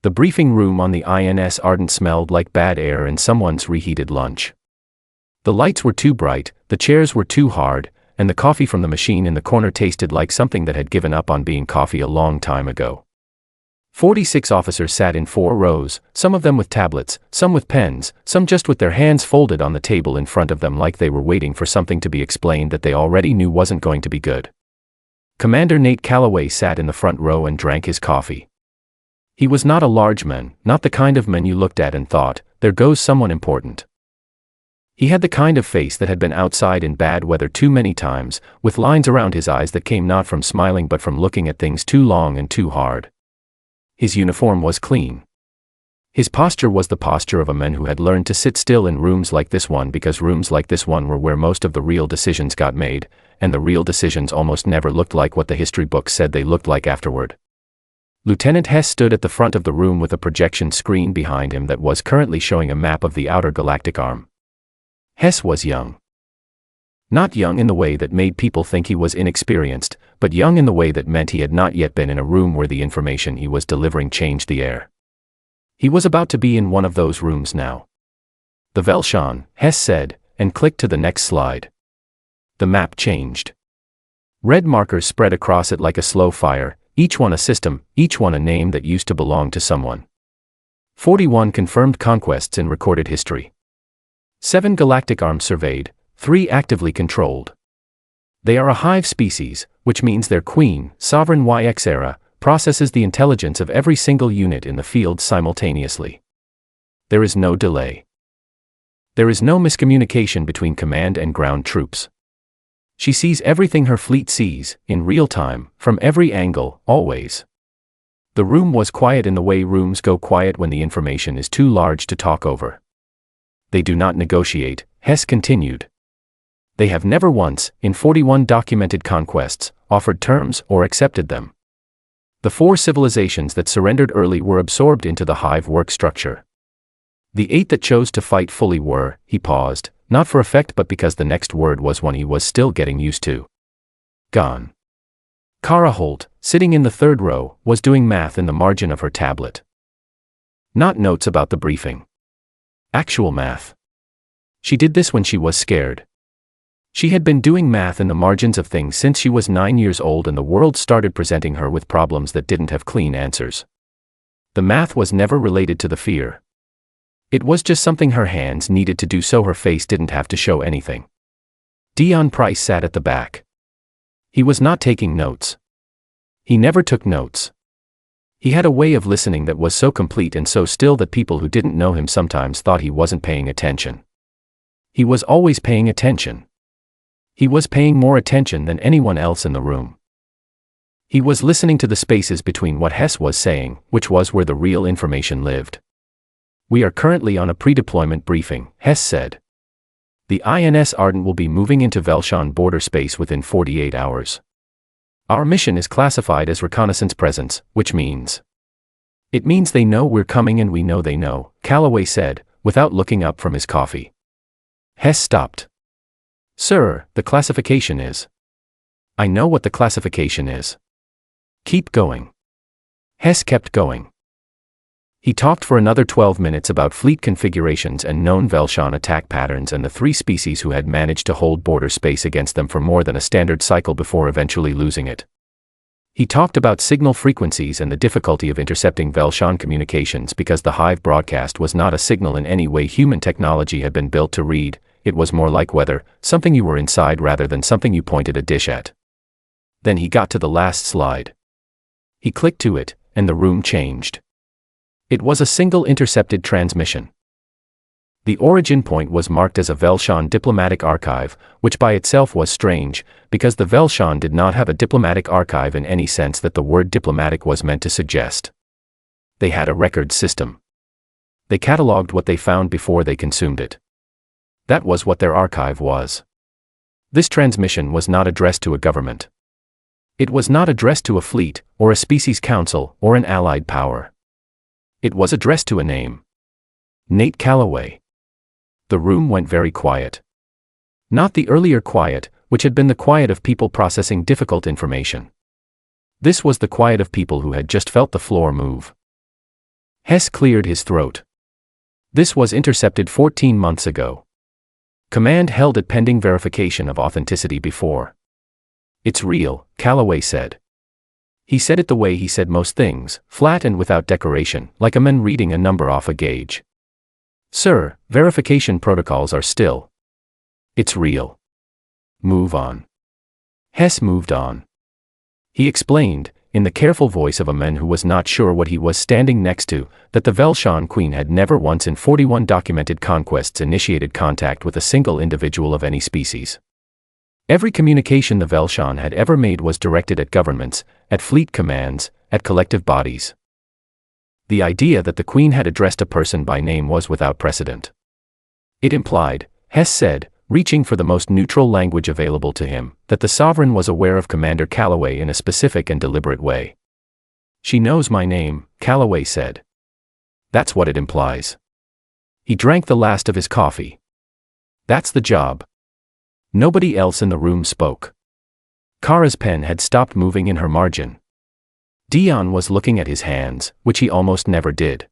The briefing room on the INS Ardent smelled like bad air and someone's reheated lunch. The lights were too bright, the chairs were too hard, and the coffee from the machine in the corner tasted like something that had given up on being coffee a long time ago. 46 officers sat in 4 rows, some of them with tablets, some with pens, some just with their hands folded on the table in front of them like they were waiting for something to be explained that they already knew wasn't going to be good. Commander Nate Calloway sat in the front row and drank his coffee. He was not a large man, not the kind of man you looked at and thought, there goes someone important. He had the kind of face that had been outside in bad weather too many times, with lines around his eyes that came not from smiling but from looking at things too long and too hard. His uniform was clean. His posture was the posture of a man who had learned to sit still in rooms like this one because rooms like this one were where most of the real decisions got made, and the real decisions almost never looked like what the history books said they looked like afterward. Lieutenant Hess stood at the front of the room with a projection screen behind him that was currently showing a map of the outer galactic arm. Hess was young. Not young in the way that made people think he was inexperienced, but young in the way that meant he had not yet been in a room where the information he was delivering changed the air. He was about to be in one of those rooms now. The Velshan, Hess said, and clicked to the next slide. The map changed. Red markers spread across it like a slow fire, each one a system, each one a name that used to belong to someone. 41 confirmed conquests in recorded history. 7 galactic arms surveyed, 3 actively controlled. They are a hive species, which means their queen, sovereign YXERA, processes the intelligence of every single unit in the field simultaneously. There is no delay. There is no miscommunication between command and ground troops. She sees everything her fleet sees, in real time, from every angle, always. The room was quiet in the way rooms go quiet when the information is too large to talk over. They do not negotiate, Hess continued. They have never once, in 41 documented conquests, offered terms or accepted them. The 4 civilizations that surrendered early were absorbed into the hive work structure. The 8 that chose to fight fully were, he paused, not for effect but because the next word was one he was still getting used to. Gone. Kara Holt, sitting in the 3rd row, was doing math in the margin of her tablet. Not notes about the briefing. Actual math. She did this when she was scared. She had been doing math in the margins of things since she was 9 years old and the world started presenting her with problems that didn't have clean answers. The math was never related to the fear. It was just something her hands needed to do so her face didn't have to show anything. Dion Price sat at the back. He was not taking notes. He never took notes. He had a way of listening that was so complete and so still that people who didn't know him sometimes thought he wasn't paying attention. He was always paying attention. He was paying more attention than anyone else in the room. He was listening to the spaces between what Hess was saying, which was where the real information lived. We are currently on a pre-deployment briefing, Hess said. The INS Ardent will be moving into Velshan border space within 48 hours. Our mission is classified as reconnaissance presence, which means... It means they know we're coming and we know they know, Calloway said, without looking up from his coffee. Hess stopped. Sir, the classification is... I know what the classification is. Keep going. Hess kept going. He talked for another 12 minutes about fleet configurations and known Velshan attack patterns and the 3 species who had managed to hold border space against them for more than a standard cycle before eventually losing it. He talked about signal frequencies and the difficulty of intercepting Velshan communications because the hive broadcast was not a signal in any way human technology had been built to read. It was more like weather, something you were inside rather than something you pointed a dish at. Then he got to the last slide. He clicked to it, and the room changed. It was a single intercepted transmission. The origin point was marked as a Velshan diplomatic archive, which by itself was strange, because the Velshan did not have a diplomatic archive in any sense that the word diplomatic was meant to suggest. They had a record system. They catalogued what they found before they consumed it. That was what their archive was. This transmission was not addressed to a government. It was not addressed to a fleet, or a species council, or an allied power. It was addressed to a name. Nate Calloway. The room went very quiet. Not the earlier quiet, which had been the quiet of people processing difficult information. This was the quiet of people who had just felt the floor move. Hess cleared his throat. This was intercepted 14 months ago. Command held it pending verification of authenticity before. It's real, Calloway said. He said it the way he said most things, flat and without decoration, like a man reading a number off a gauge. Sir, verification protocols are still. It's real. Move on. Hess moved on. He explained, in the careful voice of a man who was not sure what he was standing next to, that the Velshan Queen had never once in 41 documented conquests initiated contact with a single individual of any species. Every communication the Velshan had ever made was directed at governments, at fleet commands, at collective bodies. The idea that the Queen had addressed a person by name was without precedent. It implied, Hess said, reaching for the most neutral language available to him, that the sovereign was aware of Commander Calloway in a specific and deliberate way. She knows my name, Calloway said. That's what it implies. He drank the last of his coffee. That's the job. Nobody else in the room spoke. Kara's pen had stopped moving in her margin. Dion was looking at his hands, which he almost never did.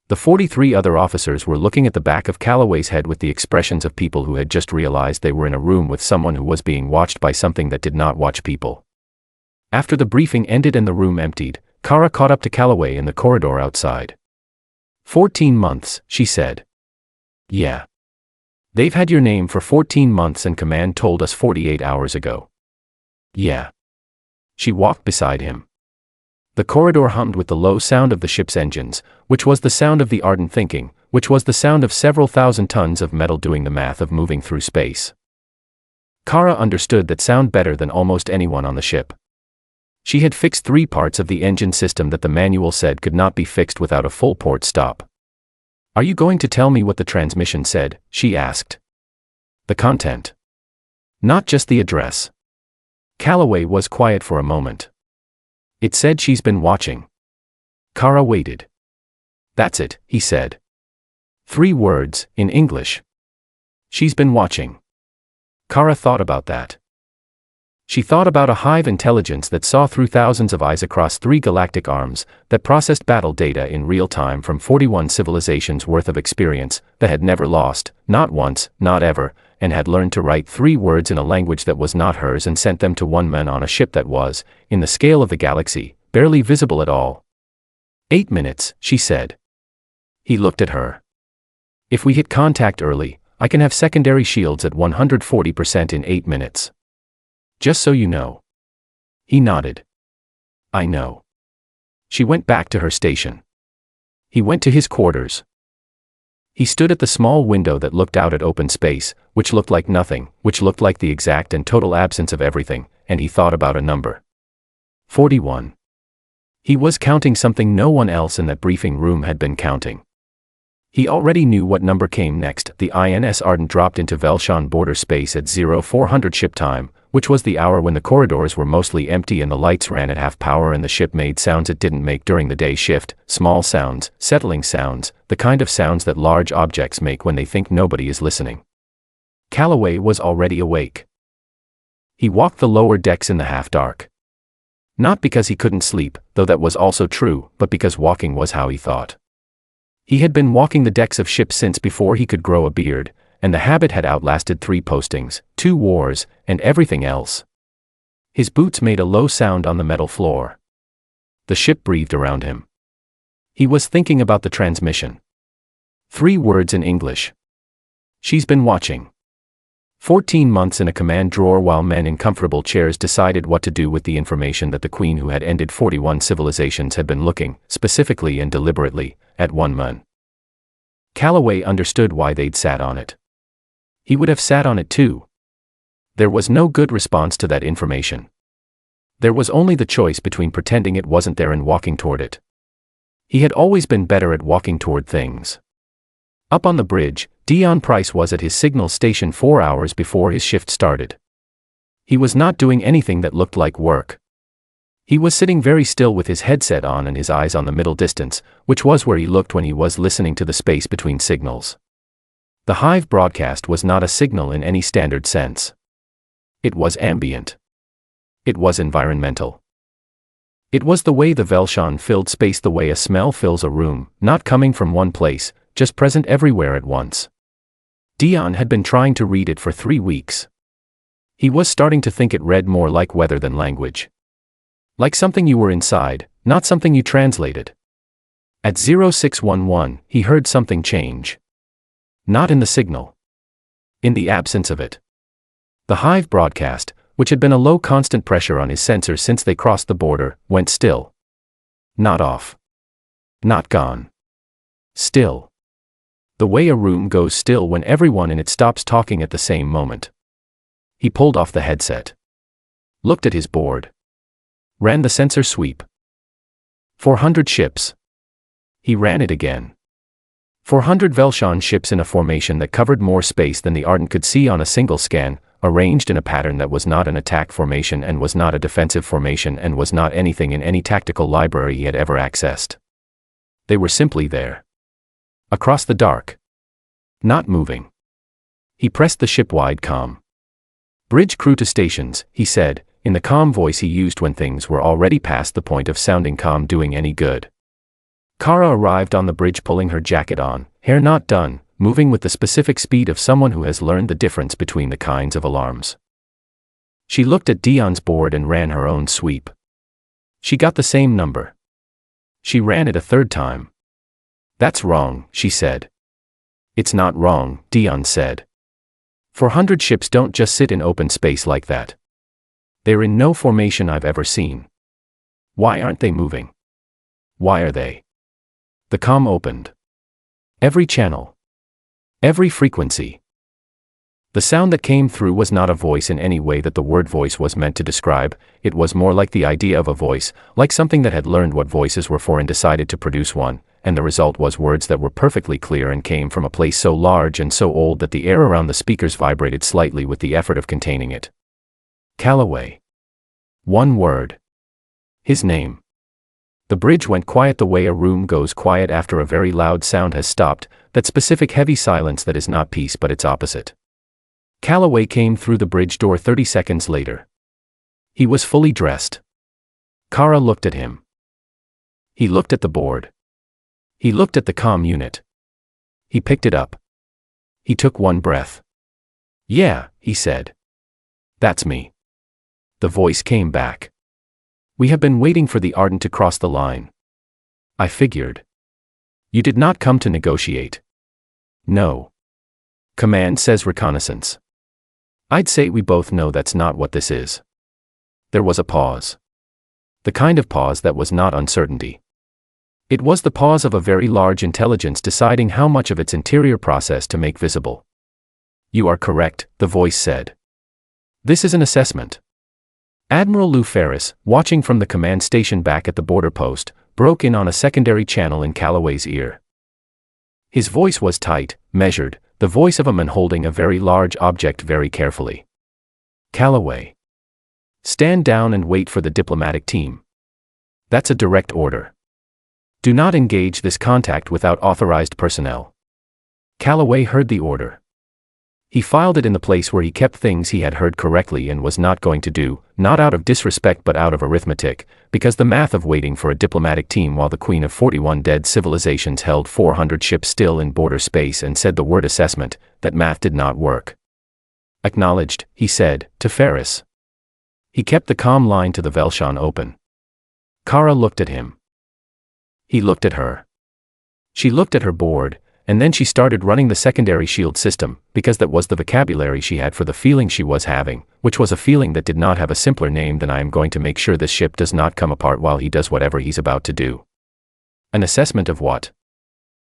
The 43 other officers were looking at the back of Calloway's head with the expressions of people who had just realized they were in a room with someone who was being watched by something that did not watch people. After the briefing ended and the room emptied, Kara caught up to Calloway in the corridor outside. 14 months, she said. Yeah. They've had your name for 14 months and Command told us 48 hours ago. Yeah. She walked beside him. The corridor hummed with the low sound of the ship's engines, which was the sound of the ardent thinking, which was the sound of several thousand tons of metal doing the math of moving through space. Kara understood that sound better than almost anyone on the ship. She had fixed 3 parts of the engine system that the manual said could not be fixed without a full port stop. Are you going to tell me what the transmission said? She asked. The content. Not just the address. Calloway was quiet for a moment. It said she's been watching. Kara waited. That's it, he said. 3 words, in English. She's been watching. Kara thought about that. She thought about a hive intelligence that saw through thousands of eyes across 3 galactic arms, that processed battle data in real time from 41 civilizations worth of experience, that had never lost, not once, not ever, and had learned to write 3 words in a language that was not hers and sent them to one man on a ship that was, in the scale of the galaxy, barely visible at all. 8 minutes, she said. He looked at her. If we hit contact early, I can have secondary shields at 140% in 8 minutes. Just so you know. He nodded. I know. She went back to her station. He went to his quarters. He stood at the small window that looked out at open space, which looked like nothing, which looked like the exact and total absence of everything, and he thought about a number. 41. He was counting something no one else in that briefing room had been counting. He already knew what number came next. The INS Ardent dropped into Velshan border space at 0400 ship time, which was the hour when the corridors were mostly empty and the lights ran at half power and the ship made sounds it didn't make during the day shift, small sounds, settling sounds, the kind of sounds that large objects make when they think nobody is listening. Calloway was already awake. He walked the lower decks in the half-dark. Not because he couldn't sleep, though that was also true, but because walking was how he thought. He had been walking the decks of ships since before he could grow a beard, and the habit had outlasted 3 postings, 2 wars, and everything else. His boots made a low sound on the metal floor. The ship breathed around him. He was thinking about the transmission. 3 words in English. She's been watching. 14 months in a command drawer while men in comfortable chairs decided what to do with the information that the Queen who had ended 41 civilizations had been looking, specifically and deliberately, at one man. Calloway understood why they'd sat on it. He would have sat on it too. There was no good response to that information. There was only the choice between pretending it wasn't there and walking toward it. He had always been better at walking toward things. Up on the bridge, Dion Price was at his signal station 4 hours before his shift started. He was not doing anything that looked like work. He was sitting very still with his headset on and his eyes on the middle distance, which was where he looked when he was listening to the space between signals. The hive broadcast was not a signal in any standard sense. It was ambient. It was environmental. It was the way the Velshan filled space, the way a smell fills a room, not coming from one place, just present everywhere at once. Dion had been trying to read it for 3 weeks. He was starting to think it read more like weather than language. Like something you were inside, not something you translated. At 0611, he heard something change. Not in the signal. In the absence of it. The hive broadcast, which had been a low constant pressure on his sensors since they crossed the border, went still. Not off. Not gone. Still. The way a room goes still when everyone in it stops talking at the same moment. He pulled off the headset. Looked at his board. Ran the sensor sweep. 400 ships. He ran it again. 400 Velshan ships in a formation that covered more space than the Ardent could see on a single scan, arranged in a pattern that was not an attack formation and was not a defensive formation and was not anything in any tactical library he had ever accessed. They were simply there. Across the dark. Not moving. He pressed the ship-wide comm. "Bridge crew to stations," he said, in the calm voice he used when things were already past the point of sounding calm doing any good. Kara arrived on the bridge pulling her jacket on, hair not done, moving with the specific speed of someone who has learned the difference between the kinds of alarms. She looked at Dion's board and ran her own sweep. She got the same number. She ran it a third time. "That's wrong," she said. "It's not wrong," Dion said. 400 ships don't just sit in open space like that. They're in no formation I've ever seen. Why aren't they moving? Why are they? The comm opened. Every channel. Every frequency. The sound that came through was not a voice in any way that the word voice was meant to describe. It was more like the idea of a voice, like something that had learned what voices were for and decided to produce one, and the result was words that were perfectly clear and came from a place so large and so old that the air around the speakers vibrated slightly with the effort of containing it. Calloway. One word. His name. The bridge went quiet the way a room goes quiet after a very loud sound has stopped, that specific heavy silence that is not peace but its opposite. Calloway came through the bridge door 30 seconds later. He was fully dressed. Kara looked at him. He looked at the board. He looked at the comm unit. He picked it up. He took one breath. "Yeah," he said. "That's me." The voice came back. "We have been waiting for the Ardent to cross the line. I figured. You did not come to negotiate." "No. Command says reconnaissance." "I'd say we both know that's not what this is." There was a pause. The kind of pause that was not uncertainty. It was the pause of a very large intelligence deciding how much of its interior process to make visible. "You are correct," the voice said. "This is an assessment." Admiral Lou Ferris, watching from the command station back at the border post, broke in on a secondary channel in Calloway's ear. His voice was tight, measured, the voice of a man holding a very large object very carefully. "Calloway. Stand down and wait for the diplomatic team. That's a direct order. Do not engage this contact without authorized personnel." Calloway heard the order. He filed it in the place where he kept things he had heard correctly and was not going to do, not out of disrespect but out of arithmetic, because the math of waiting for a diplomatic team while the queen of 41 dead civilizations held 400 ships still in border space and said the word assessment, that math did not work. "Acknowledged," he said, to Ferris. He kept the comm line to the Velshan open. Kara looked at him. He looked at her. She looked at her board, and then she started running the secondary shield system, because that was the vocabulary she had for the feeling she was having, which was a feeling that did not have a simpler name than "I am going to make sure this ship does not come apart while he does whatever he's about to do." "An assessment of what?"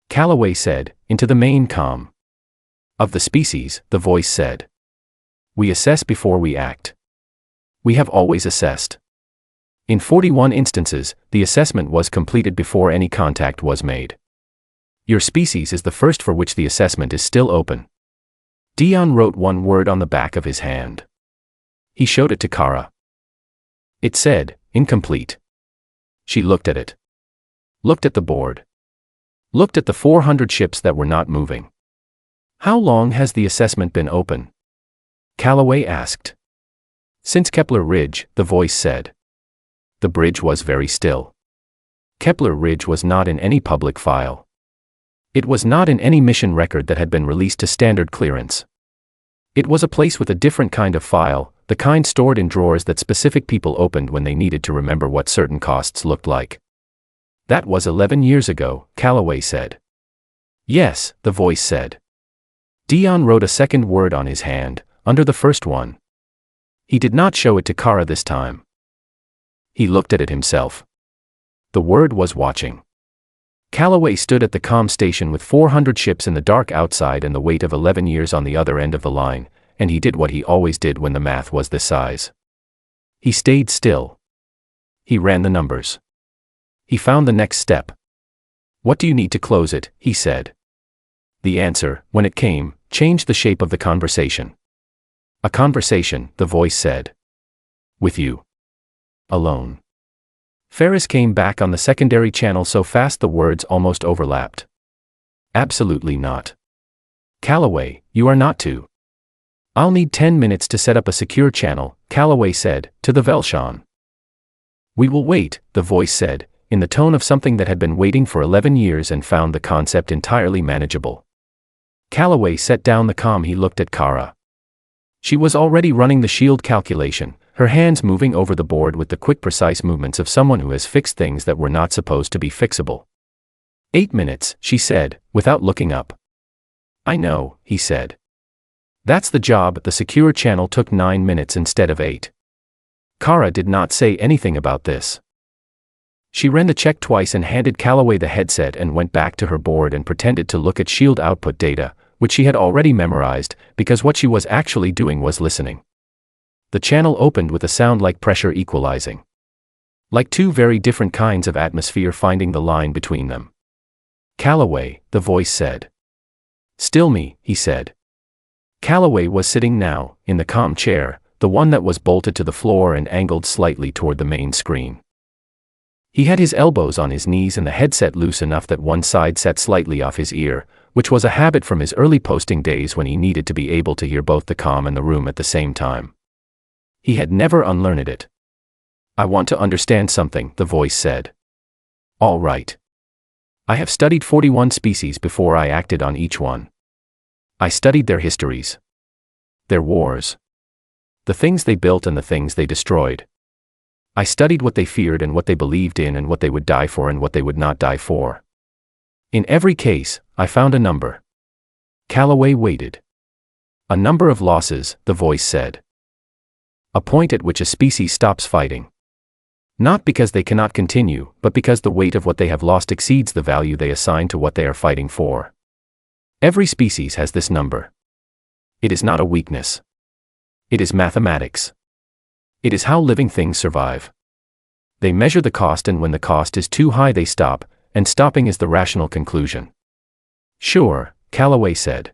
Calloway said, into the main comm. "Of the species," the voice said. "We assess before we act. We have always assessed. In 41 instances, the assessment was completed before any contact was made. Your species is the first for which the assessment is still open." Dion wrote one word on the back of his hand. He showed it to Kara. It said, "Incomplete." She looked at it. Looked at the board. Looked at the 400 ships that were not moving. "How long has the assessment been open?" Calloway asked. "Since Kepler Ridge," the voice said. The bridge was very still. Kepler Ridge was not in any public file. It was not in any mission record that had been released to standard clearance. It was a place with a different kind of file, the kind stored in drawers that specific people opened when they needed to remember what certain costs looked like. That was 11 years ago, Calloway said. Yes, the voice said. Dion wrote a second word on his hand, under the first one. He did not show it to Kara this time. He looked at it himself. The word was watching. Calloway stood at the comm station with 400 ships in the dark outside and the weight of 11 years on the other end of the line, and he did what he always did when the math was this size. He stayed still. He ran the numbers. He found the next step. What do you need to close it, he said. The answer, when it came, changed the shape of the conversation. A conversation, the voice said. With you. Alone. Ferris came back on the secondary channel so fast the words almost overlapped. Absolutely not. Calloway, you are not to. I'll need 10 minutes to set up a secure channel, Calloway said, to the Velshan. We will wait, the voice said, in the tone of something that had been waiting for 11 years and found the concept entirely manageable. Calloway set down the comm. He looked at Kara. She was already running the shield calculation, her hands moving over the board with the quick precise movements of someone who has fixed things that were not supposed to be fixable. 8 minutes, she said, without looking up. I know, he said. That's the job. The secure channel took 9 minutes instead of 8. Kara did not say anything about this. She ran the check twice and handed Calloway the headset and went back to her board and pretended to look at shield output data, which she had already memorized, because what she was actually doing was listening. The channel opened with a sound like pressure equalizing. Like two very different kinds of atmosphere finding the line between them. Calloway, the voice said. Still me, he said. Calloway was sitting now, in the comm chair, the one that was bolted to the floor and angled slightly toward the main screen. He had his elbows on his knees and the headset loose enough that one side sat slightly off his ear, which was a habit from his early posting days when he needed to be able to hear both the comm and the room at the same time. He had never unlearned it. I want to understand something, the voice said. All right. I have studied 41 species before I acted on each one. I studied their histories. Their wars. The things they built and the things they destroyed. I studied what they feared and what they believed in and what they would die for and what they would not die for. In every case, I found a number. Calloway waited. A number of losses, the voice said. A point at which a species stops fighting. Not because they cannot continue, but because the weight of what they have lost exceeds the value they assign to what they are fighting for. Every species has this number. It is not a weakness. It is mathematics. It is how living things survive. They measure the cost, and when the cost is too high they stop, and stopping is the rational conclusion. Sure, Calloway said.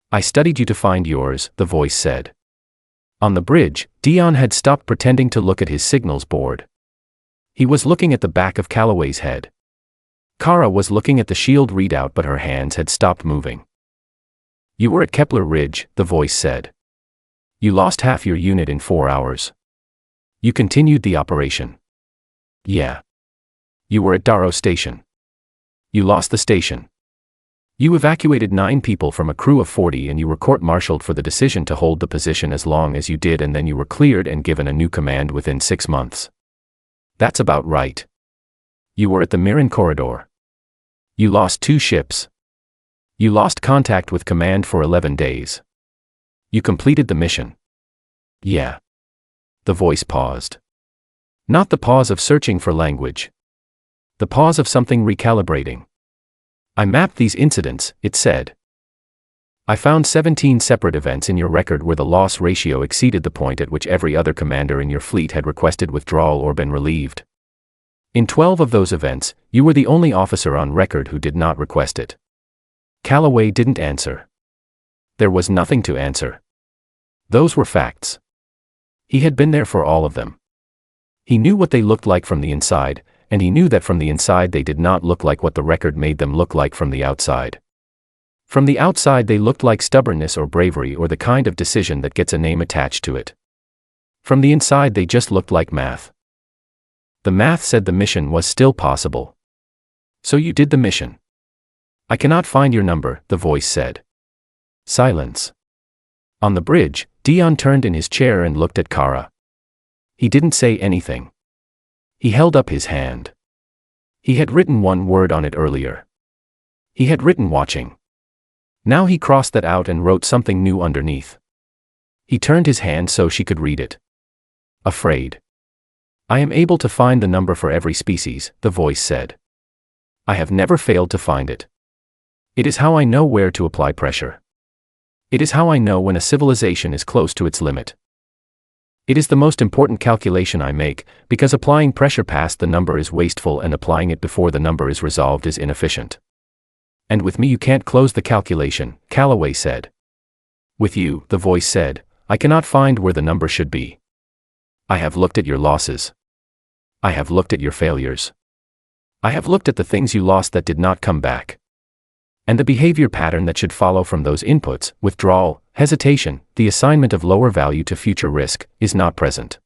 I studied you to find yours, the voice said. On the bridge, Dion had stopped pretending to look at his signals board. He was looking at the back of Calloway's head. Kara was looking at the shield readout, but her hands had stopped moving. You were at Kepler Ridge, the voice said. You lost half your unit in 4 hours. You continued the operation. Yeah. You were at Darrow Station. You lost the station. You evacuated 9 people from a crew of 40 and you were court-martialed for the decision to hold the position as long as you did, and then you were cleared and given a new command within 6 months. That's about right. You were at the Mirren corridor. You lost 2 ships. You lost contact with command for 11 days. You completed the mission. Yeah. The voice paused. Not the pause of searching for language. The pause of something recalibrating. I mapped these incidents, it said. I found 17 separate events in your record where the loss ratio exceeded the point at which every other commander in your fleet had requested withdrawal or been relieved. In 12 of those events, you were the only officer on record who did not request it. Calloway didn't answer. There was nothing to answer. Those were facts. He had been there for all of them. He knew what they looked like from the inside, and he knew that from the inside they did not look like what the record made them look like from the outside. From the outside they looked like stubbornness or bravery or the kind of decision that gets a name attached to it. From the inside they just looked like math. The math said the mission was still possible. So you did the mission. I cannot find your number, the voice said. Silence. On the bridge, Dion turned in his chair and looked at Kara. He didn't say anything. He held up his hand. He had written one word on it earlier. He had written watching. Now he crossed that out and wrote something new underneath. He turned his hand so she could read it. Afraid. I am able to find the number for every species, the voice said. I have never failed to find it. It is how I know where to apply pressure. It is how I know when a civilization is close to its limit. It is the most important calculation I make, because applying pressure past the number is wasteful and applying it before the number is resolved is inefficient. And with me you can't close the calculation, Calloway said. With you, the voice said, I cannot find where the number should be. I have looked at your losses. I have looked at your failures. I have looked at the things you lost that did not come back. And the behavior pattern that should follow from those inputs, withdrawal, hesitation, the assignment of lower value to future risk, is not present.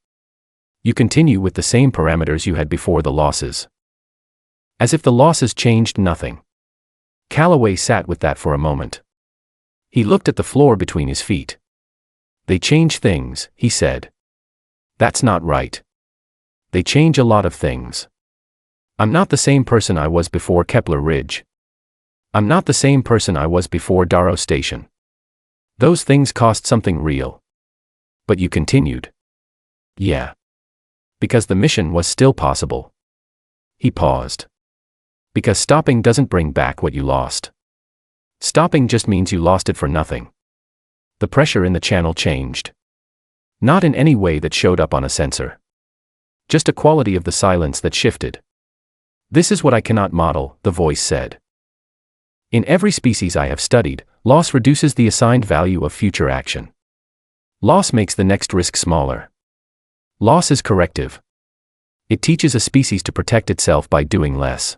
You continue with the same parameters you had before the losses. As if the losses changed nothing. Calloway sat with that for a moment. He looked at the floor between his feet. They change things, he said. That's not right. They change a lot of things. I'm not the same person I was before Kepler Ridge. I'm not the same person I was before Darrow Station. Those things cost something real. But you continued. Yeah. Because the mission was still possible. He paused. Because stopping doesn't bring back what you lost. Stopping just means you lost it for nothing. The pressure in the channel changed. Not in any way that showed up on a sensor. Just a quality of the silence that shifted. This is what I cannot model, the voice said. In every species I have studied, loss reduces the assigned value of future action. Loss makes the next risk smaller. Loss is corrective. It teaches a species to protect itself by doing less.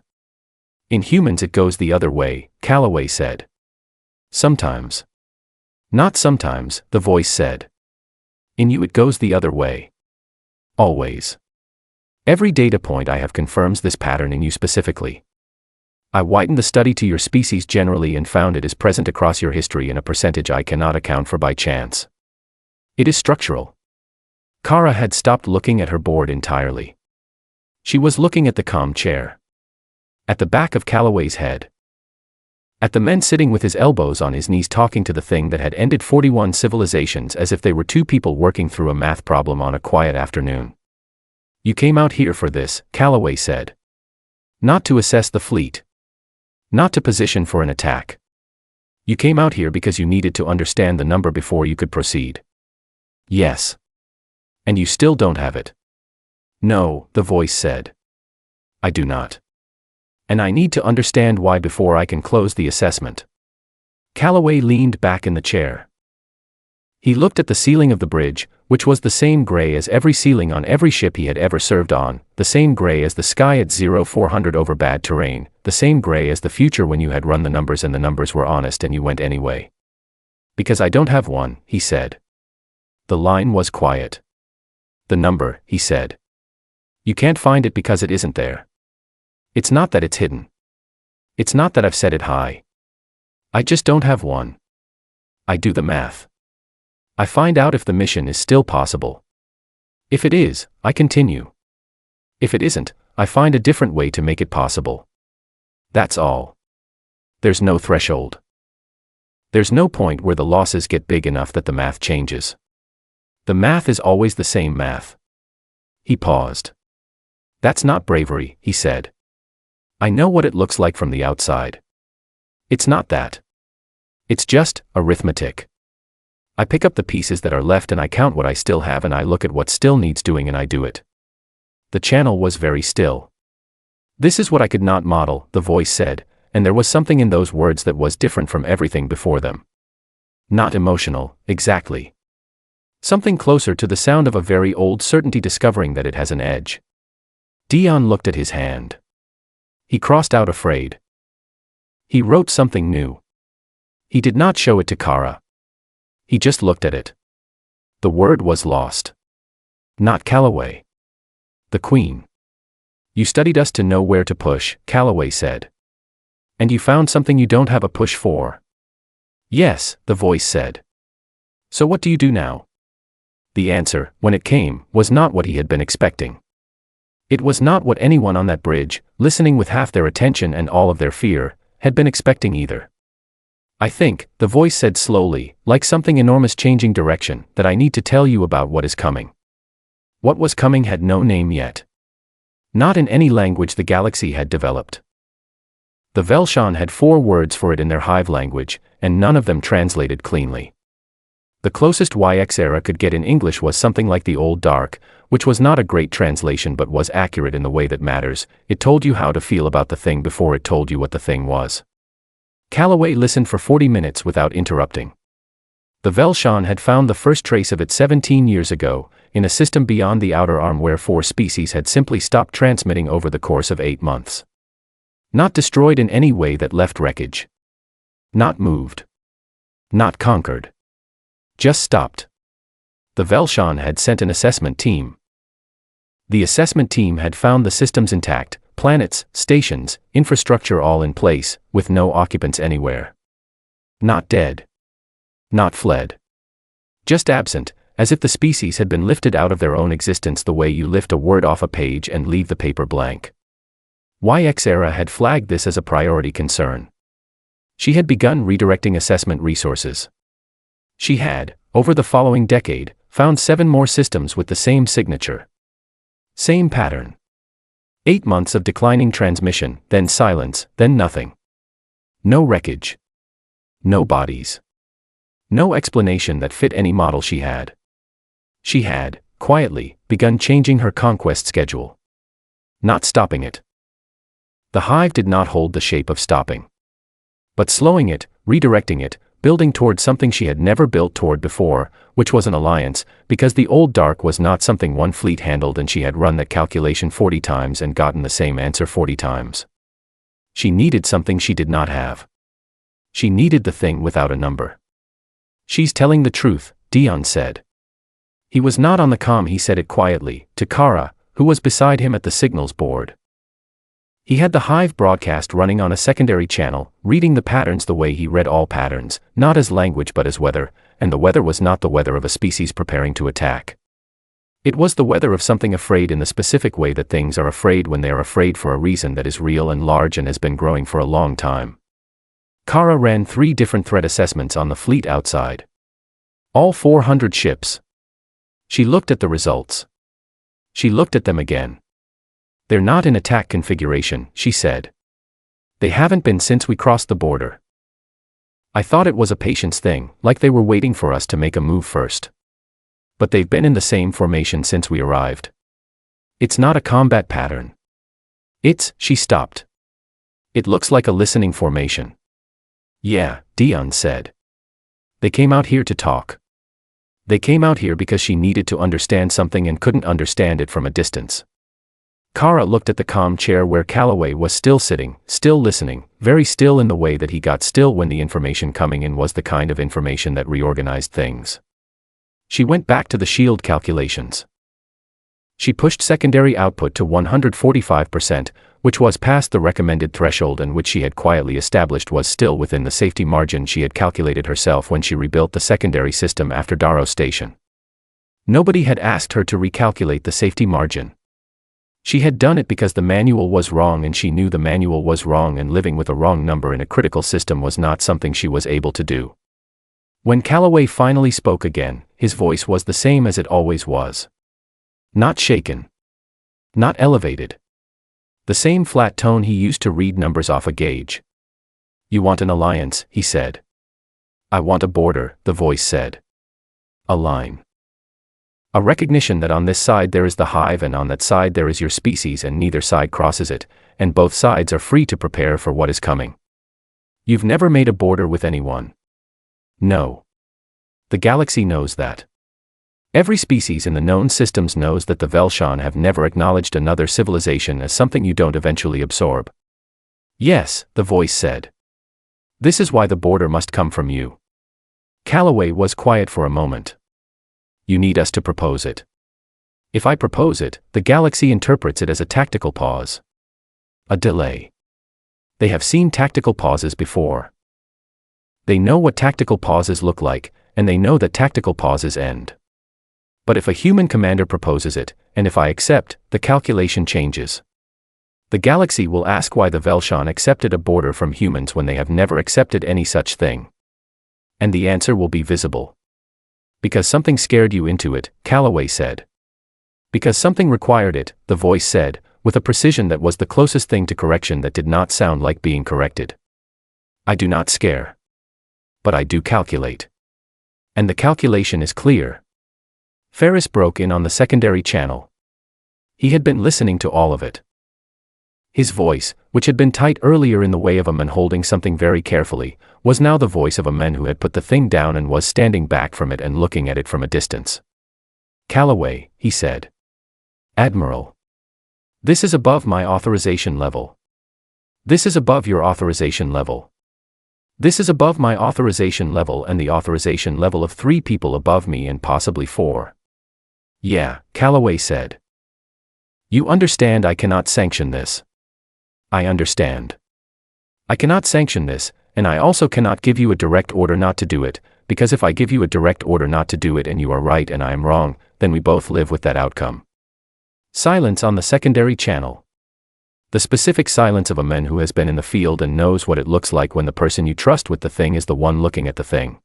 In humans it goes the other way, Calloway said. Sometimes. Not sometimes, the voice said. In you it goes the other way. Always. Every data point I have confirms this pattern in you specifically. I widened the study to your species generally and found it is present across your history in a percentage I cannot account for by chance. It is structural. Kara had stopped looking at her board entirely. She was looking at the calm chair. At the back of Calloway's head. At the man sitting with his elbows on his knees talking to the thing that had ended 41 civilizations as if they were two people working through a math problem on a quiet afternoon. You came out here for this, Calloway said. Not to assess the fleet. Not to position for an attack. You came out here because you needed to understand the number before you could proceed. Yes. And you still don't have it. No, the voice said. I do not. And I need to understand why before I can close the assessment. Calloway leaned back in the chair. He looked at the ceiling of the bridge, which was the same gray as every ceiling on every ship he had ever served on, the same gray as the sky at 0400 over bad terrain, the same gray as the future when you had run the numbers and the numbers were honest and you went anyway. Because I don't have one, he said. The line was quiet. The number, he said. You can't find it because it isn't there. It's not that it's hidden. It's not that I've set it high. I just don't have one. I do the math. I find out if the mission is still possible. If it is, I continue. If it isn't, I find a different way to make it possible. That's all. There's no threshold. There's no point where the losses get big enough that the math changes. The math is always the same math. He paused. That's not bravery, he said. I know what it looks like from the outside. It's not that. It's just arithmetic. I pick up the pieces that are left and I count what I still have and I look at what still needs doing and I do it. The channel was very still. This is what I could not model, the voice said, and there was something in those words that was different from everything before them. Not emotional, exactly. Something closer to the sound of a very old certainty discovering that it has an edge. Dion looked at his hand. He crossed out afraid. He wrote something new. He did not show it to Kara. He just looked at it. The word was lost. Not Calloway. The Queen. You studied us to know where to push, Calloway said. And you found something you don't have a push for. Yes, the voice said. So what do you do now? The answer, when it came, was not what he had been expecting. It was not what anyone on that bridge, listening with half their attention and all of their fear, had been expecting either. I think, the voice said slowly, like something enormous changing direction, that I need to tell you about what is coming. What was coming had no name yet. Not in any language the galaxy had developed. The Velshan had 4 words for it in their hive language, and none of them translated cleanly. The closest HFY could get in English was something like the Old Dark, which was not a great translation but was accurate in the way that matters. It told you how to feel about the thing before it told you what the thing was. Calloway listened for 40 minutes without interrupting. The Velshan had found the first trace of it 17 years ago, in a system beyond the outer arm where 4 species had simply stopped transmitting over the course of 8 months. Not destroyed in any way that left wreckage. Not moved. Not conquered. Just stopped. The Velshan had sent an assessment team. The assessment team had found the systems intact, planets, stations, infrastructure all in place, with no occupants anywhere. Not dead. Not fled. Just absent, as if the species had been lifted out of their own existence the way you lift a word off a page and leave the paper blank. HFY had flagged this as a priority concern. She had begun redirecting assessment resources. She had, over the following decade, found 7 more systems with the same signature. Same pattern. 8 months of declining transmission, then silence, then nothing. No wreckage. No bodies. No explanation that fit any model she had. She had, quietly, begun changing her conquest schedule. Not stopping it. The hive did not hold the shape of stopping. But slowing it, redirecting it, building toward something she had never built toward before, which was an alliance, because the Old Dark was not something one fleet handled and she had run that calculation 40 times and gotten the same answer 40 times. She needed something she did not have. She needed the thing without a number. She's telling the truth, Dion said. He was not on the comm. He said it quietly, to Kara, who was beside him at the signals board. He had the hive broadcast running on a secondary channel, reading the patterns the way he read all patterns, not as language but as weather, and the weather was not the weather of a species preparing to attack. It was the weather of something afraid in the specific way that things are afraid when they are afraid for a reason that is real and large and has been growing for a long time. Kara ran 3 different threat assessments on the fleet outside. All 400 ships. She looked at the results. She looked at them again. They're not in attack configuration, she said. They haven't been since we crossed the border. I thought it was a patience thing, like they were waiting for us to make a move first. But they've been in the same formation since we arrived. It's not a combat pattern. She stopped. It looks like a listening formation. Yeah, Dion said. They came out here to talk. They came out here because she needed to understand something and couldn't understand it from a distance. Kara looked at the comm chair where Calloway was still sitting, still listening, very still in the way that he got still when the information coming in was the kind of information that reorganized things. She went back to the shield calculations. She pushed secondary output to 145%, which was past the recommended threshold and which she had quietly established was still within the safety margin she had calculated herself when she rebuilt the secondary system after Darrow Station. Nobody had asked her to recalculate the safety margin. She had done it because the manual was wrong and she knew the manual was wrong and living with a wrong number in a critical system was not something she was able to do. When Calloway finally spoke again, his voice was the same as it always was. Not shaken. Not elevated. The same flat tone he used to read numbers off a gauge. You want an alliance, he said. I want a border, the voice said. A line. A recognition that on this side there is the hive and on that side there is your species and neither side crosses it, and both sides are free to prepare for what is coming. You've never made a border with anyone. No. The galaxy knows that. Every species in the known systems knows that the Velshan have never acknowledged another civilization as something you don't eventually absorb. Yes, the voice said. This is why the border must come from you. Calloway was quiet for a moment. You need us to propose it. If I propose it, the galaxy interprets it as a tactical pause. A delay. They have seen tactical pauses before. They know what tactical pauses look like, and they know that tactical pauses end. But if a human commander proposes it, and if I accept, the calculation changes. The galaxy will ask why the Velshan accepted a border from humans when they have never accepted any such thing. And the answer will be visible. Because something scared you into it, Calloway said. Because something required it, the voice said, with a precision that was the closest thing to correction that did not sound like being corrected. I do not scare. But I do calculate. And the calculation is clear. Ferris broke in on the secondary channel. He had been listening to all of it. His voice, which had been tight earlier in the way of a man holding something very carefully, was now the voice of a man who had put the thing down and was standing back from it and looking at it from a distance. Calloway, he said. Admiral. This is above my authorization level. This is above your authorization level. This is above my authorization level and the authorization level of 3 people above me and possibly 4. Yeah, Calloway said. You understand I cannot sanction this. I understand. I cannot sanction this, and I also cannot give you a direct order not to do it, because if I give you a direct order not to do it and you are right and I am wrong, then we both live with that outcome. Silence on the secondary channel. The specific silence of a man who has been in the field and knows what it looks like when the person you trust with the thing is the one looking at the thing.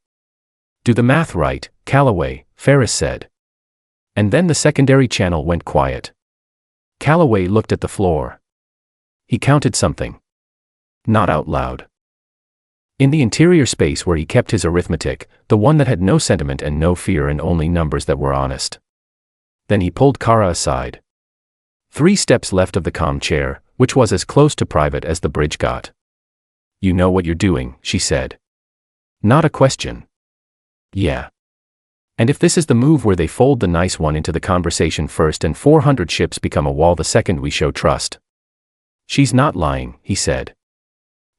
Do the math right, Calloway, Ferris said. And then the secondary channel went quiet. Calloway looked at the floor. He counted something. Not out loud. In the interior space where he kept his arithmetic, the one that had no sentiment and no fear and only numbers that were honest. Then he pulled Kara aside. 3 steps left of the comm chair, which was as close to private as the bridge got. You know what you're doing, she said. Not a question. Yeah. And if this is the move where they fold the nice one into the conversation first and 400 ships become a wall the second we show trust. She's not lying, he said.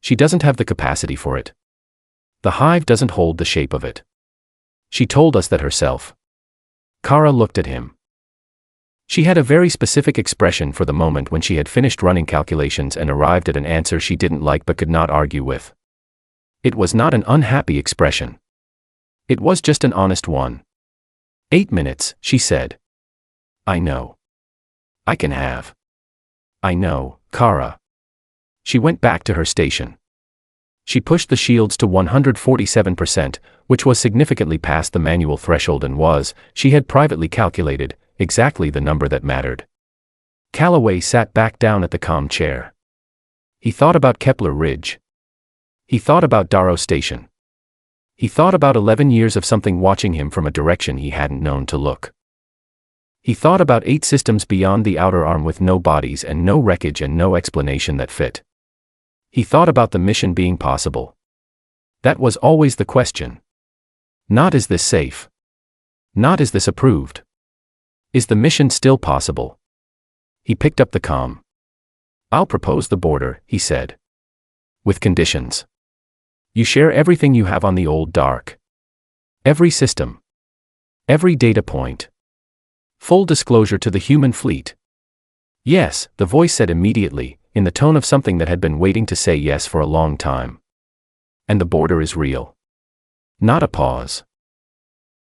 She doesn't have the capacity for it. The hive doesn't hold the shape of it. She told us that herself. Kara looked at him. She had a very specific expression for the moment when she had finished running calculations and arrived at an answer she didn't like but could not argue with. It was not an unhappy expression. It was just an honest one. 8 minutes, she said. I know. I can have. I know, Kara. She went back to her station. She pushed the shields to 147%, which was significantly past the manual threshold and was, she had privately calculated, exactly the number that mattered. Calloway sat back down at the comm chair. He thought about Kepler Ridge. He thought about Darrow Station. He thought about 11 years of something watching him from a direction he hadn't known to look. He thought about 8 systems beyond the outer arm with no bodies and no wreckage and no explanation that fit. He thought about the mission being possible. That was always the question. Not is this safe? Not is this approved? Is the mission still possible? He picked up the comm. I'll propose the border, he said. With conditions. You share everything you have on the old dark. Every system. Every data point. Full disclosure to the human fleet. Yes, the voice said immediately, in the tone of something that had been waiting to say yes for a long time. And the border is real. Not a pause.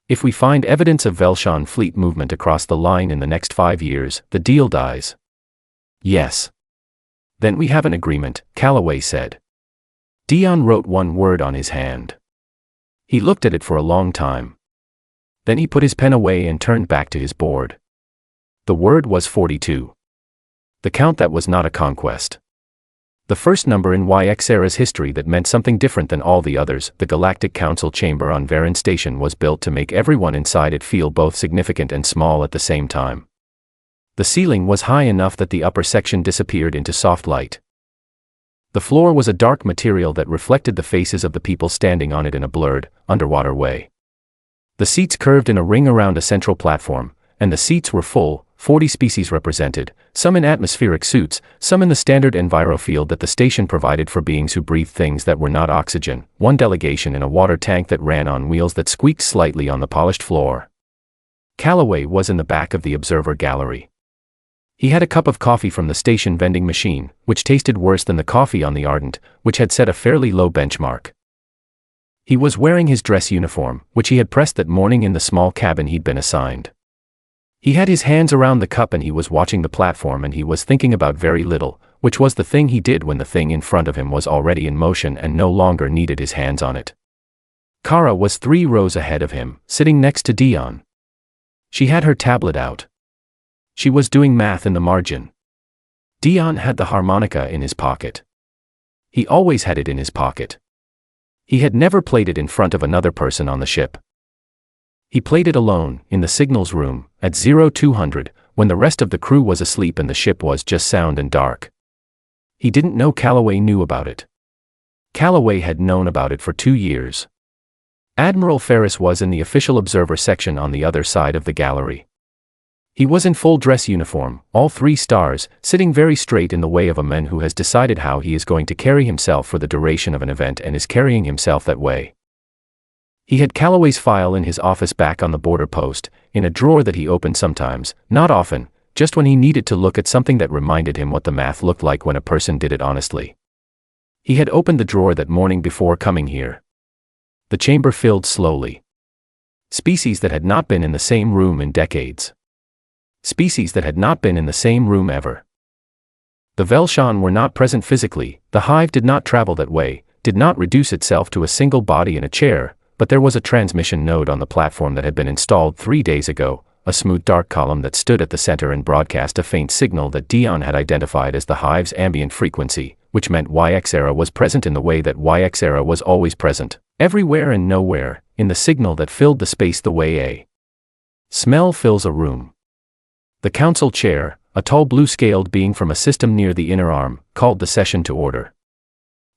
If we find evidence of Velshan fleet movement across the line in the next 5 years, the deal dies. Yes. Then we have an agreement, Calloway said. Dion wrote one word on his hand. He looked at it for a long time. Then he put his pen away and turned back to his board. The word was 42. The count that was not a conquest. The first number in YXera's history that meant something different than all the others. The Galactic Council chamber on Varan Station was built to make everyone inside it feel both significant and small at the same time. The ceiling was high enough that the upper section disappeared into soft light. The floor was a dark material that reflected the faces of the people standing on it in a blurred, underwater way. The seats curved in a ring around a central platform, and the seats were full, 40 species represented, some in atmospheric suits, some in the standard envirofield that the station provided for beings who breathed things that were not oxygen, one delegation in a water tank that ran on wheels that squeaked slightly on the polished floor. Calloway was in the back of the observer gallery. He had a cup of coffee from the station vending machine, which tasted worse than the coffee on the Ardent, which had set a fairly low benchmark. He was wearing his dress uniform, which he had pressed that morning in the small cabin he'd been assigned. He had his hands around the cup and he was watching the platform and he was thinking about very little, which was the thing he did when the thing in front of him was already in motion and no longer needed his hands on it. Kara was 3 rows ahead of him, sitting next to Dion. She had her tablet out. She was doing math in the margin. Dion had the harmonica in his pocket. He always had it in his pocket. He had never played it in front of another person on the ship. He played it alone, in the signals room, at 0200, when the rest of the crew was asleep and the ship was just sound and dark. He didn't know Calloway knew about it. Calloway had known about it for 2 years. Admiral Ferris was in the official observer section on the other side of the gallery. He was in full dress uniform, all 3 stars, sitting very straight in the way of a man who has decided how he is going to carry himself for the duration of an event and is carrying himself that way. He had Calloway's file in his office back on the border post, in a drawer that he opened sometimes, not often, just when he needed to look at something that reminded him what the math looked like when a person did it honestly. He had opened the drawer that morning before coming here. The chamber filled slowly. Species that had not been in the same room in decades. Species that had not been in the same room ever. The Velshan were not present physically, the hive did not travel that way, did not reduce itself to a single body in a chair, but there was a transmission node on the platform that had been installed 3 days ago, a smooth dark column that stood at the center and broadcast a faint signal that Dion had identified as the hive's ambient frequency, which meant HFY was present in the way that HFY was always present, everywhere and nowhere, in the signal that filled the space the way a smell fills a room. The council chair, a tall blue-scaled being from a system near the inner arm, called the session to order.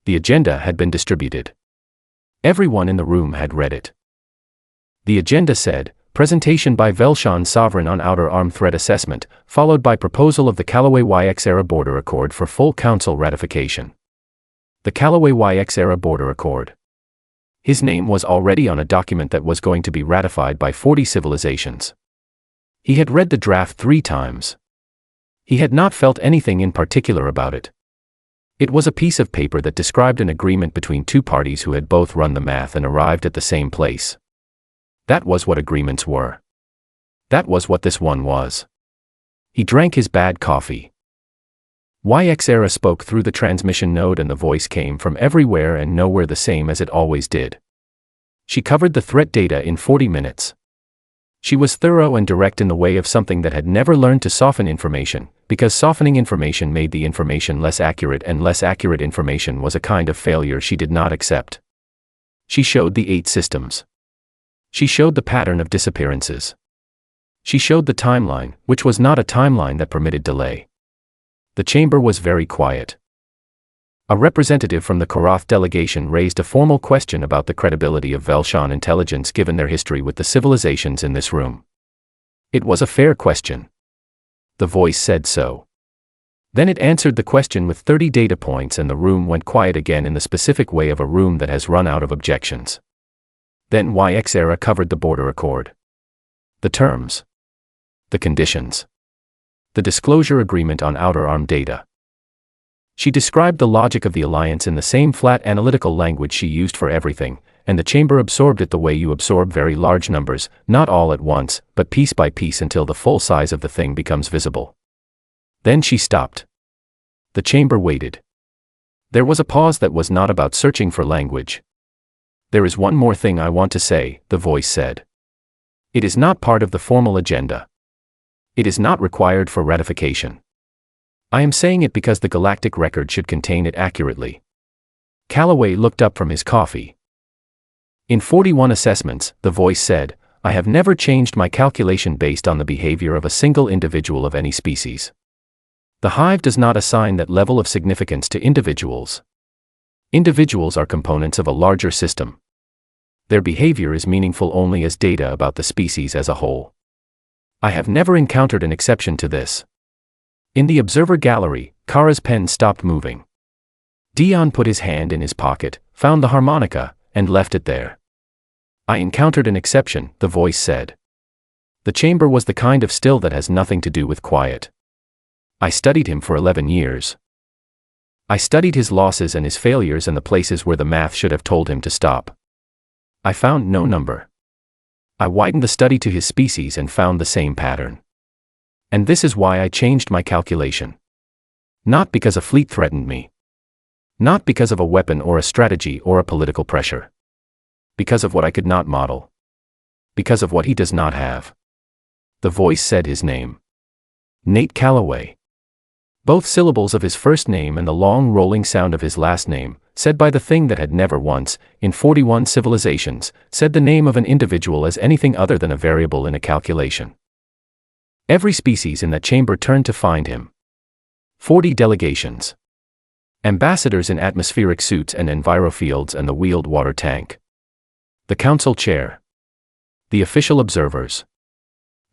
The agenda had been distributed. Everyone in the room had read it. The agenda said, presentation by Velshan Sovereign on Outer Arm Threat Assessment, followed by proposal of the Calloway HFY Border Accord for full council ratification. The Calloway HFY Border Accord. His name was already on a document that was going to be ratified by 40 civilizations. He had read the draft 3 times. He had not felt anything in particular about it. It was a piece of paper that described an agreement between 2 parties who had both run the math and arrived at the same place. That was what agreements were. That was what this one was. He drank his bad coffee. HFY spoke through the transmission node and the voice came from everywhere and nowhere the same as it always did. She covered the threat data in 40 minutes. She was thorough and direct in the way of something that had never learned to soften information, because softening information made the information less accurate and less accurate information was a kind of failure she did not accept. She showed the 8 systems. She showed the pattern of disappearances. She showed the timeline, which was not a timeline that permitted delay. The chamber was very quiet. A representative from the Korath delegation raised a formal question about the credibility of Velshan intelligence given their history with the civilizations in this room. It was a fair question. The voice said so. Then it answered the question with 30 data points and the room went quiet again in the specific way of a room that has run out of objections. Then HFY covered the border accord. The terms. The conditions. The disclosure agreement on outer arm data. She described the logic of the alliance in the same flat analytical language she used for everything, and the chamber absorbed it the way you absorb very large numbers, not all at once, but piece by piece until the full size of the thing becomes visible. Then she stopped. The chamber waited. There was a pause that was not about searching for language. There is one more thing I want to say, the voice said. It is not part of the formal agenda. It is not required for ratification. I am saying it because the galactic record should contain it accurately. Calloway looked up from his coffee. In 41 assessments, the voice said, I have never changed my calculation based on the behavior of a single individual of any species. The hive does not assign that level of significance to individuals. Individuals are components of a larger system. Their behavior is meaningful only as data about the species as a whole. I have never encountered an exception to this. In the observer gallery, Kara's pen stopped moving. Dion put his hand in his pocket, found the harmonica, and left it there. I encountered an exception, the voice said. The chamber was the kind of still that has nothing to do with quiet. I studied him for 11 years. I studied his losses and his failures and the places where the math should have told him to stop. I found no number. I widened the study to his species and found the same pattern. And this is why I changed my calculation. Not because a fleet threatened me. Not because of a weapon or a strategy or a political pressure. Because of what I could not model. Because of what he does not have. The voice said his name. Nate Calloway. Both syllables of his first name and the long rolling sound of his last name, said by the thing that had never once, in 41 civilizations, said the name of an individual as anything other than a variable in a calculation. Every species in that chamber turned to find him. 40 delegations. Ambassadors in atmospheric suits and envirofields and the wheeled water tank. The council chair. The official observers.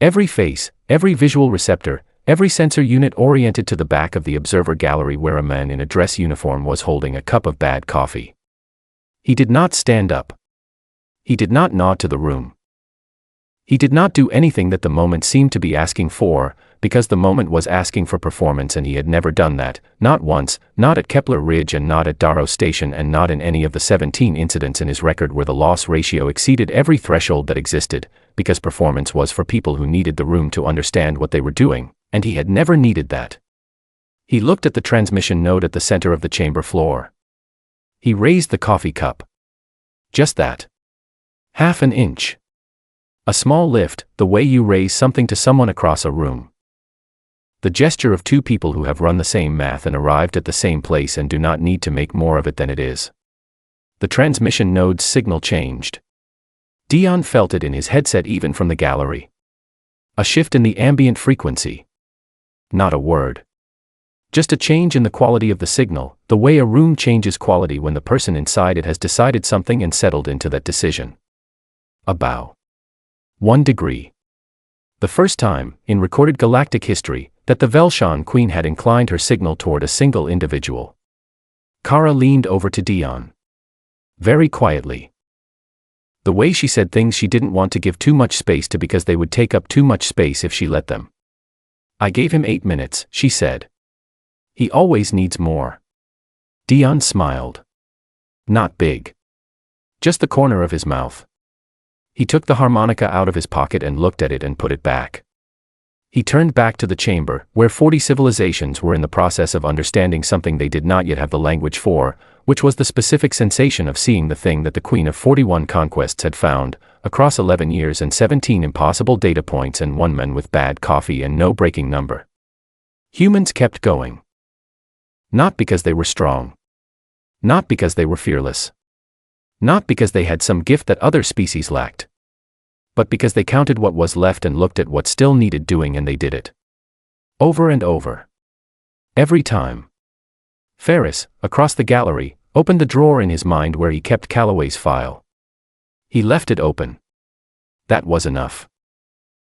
Every face, every visual receptor, every sensor unit oriented to the back of the observer gallery where a man in a dress uniform was holding a cup of bad coffee. He did not stand up. He did not nod to the room. He did not do anything that the moment seemed to be asking for, because the moment was asking for performance and he had never done that, not once, not at Kepler Ridge and not at Darrow Station and not in any of the 17 incidents in his record where the loss ratio exceeded every threshold that existed, because performance was for people who needed the room to understand what they were doing. And he had never needed that. He looked at the transmission node at the center of the chamber floor. He raised the coffee cup. Just that. Half an inch. A small lift, the way you raise something to someone across a room. The gesture of two people who have run the same math and arrived at the same place and do not need to make more of it than it is. The transmission node's signal changed. Dion felt it in his headset even from the gallery. A shift in the ambient frequency. Not a word. Just a change in the quality of the signal, the way a room changes quality when the person inside it has decided something and settled into that decision. A bow. 1 degree. The first time, in recorded galactic history, that the Velshan Queen had inclined her signal toward a single individual. Kara leaned over to Dion. Very quietly. The way she said things she didn't want to give too much space to because they would take up too much space if she let them. I gave him 8 minutes, she said. He always needs more. Dion smiled. Not big. Just the corner of his mouth. He took the harmonica out of his pocket and looked at it and put it back. He turned back to the chamber, where 40 civilizations were in the process of understanding something they did not yet have the language for, which was the specific sensation of seeing the thing that the Queen of 41 Conquests had found, across 11 years and 17 impossible data points and one man with bad coffee and no breaking number. Humans kept going. Not because they were strong. Not because they were fearless. Not because they had some gift that other species lacked. But because they counted what was left and looked at what still needed doing and they did it. Over and over. Every time. Ferris, across the gallery, opened the drawer in his mind where he kept Calloway's file. He left it open. That was enough.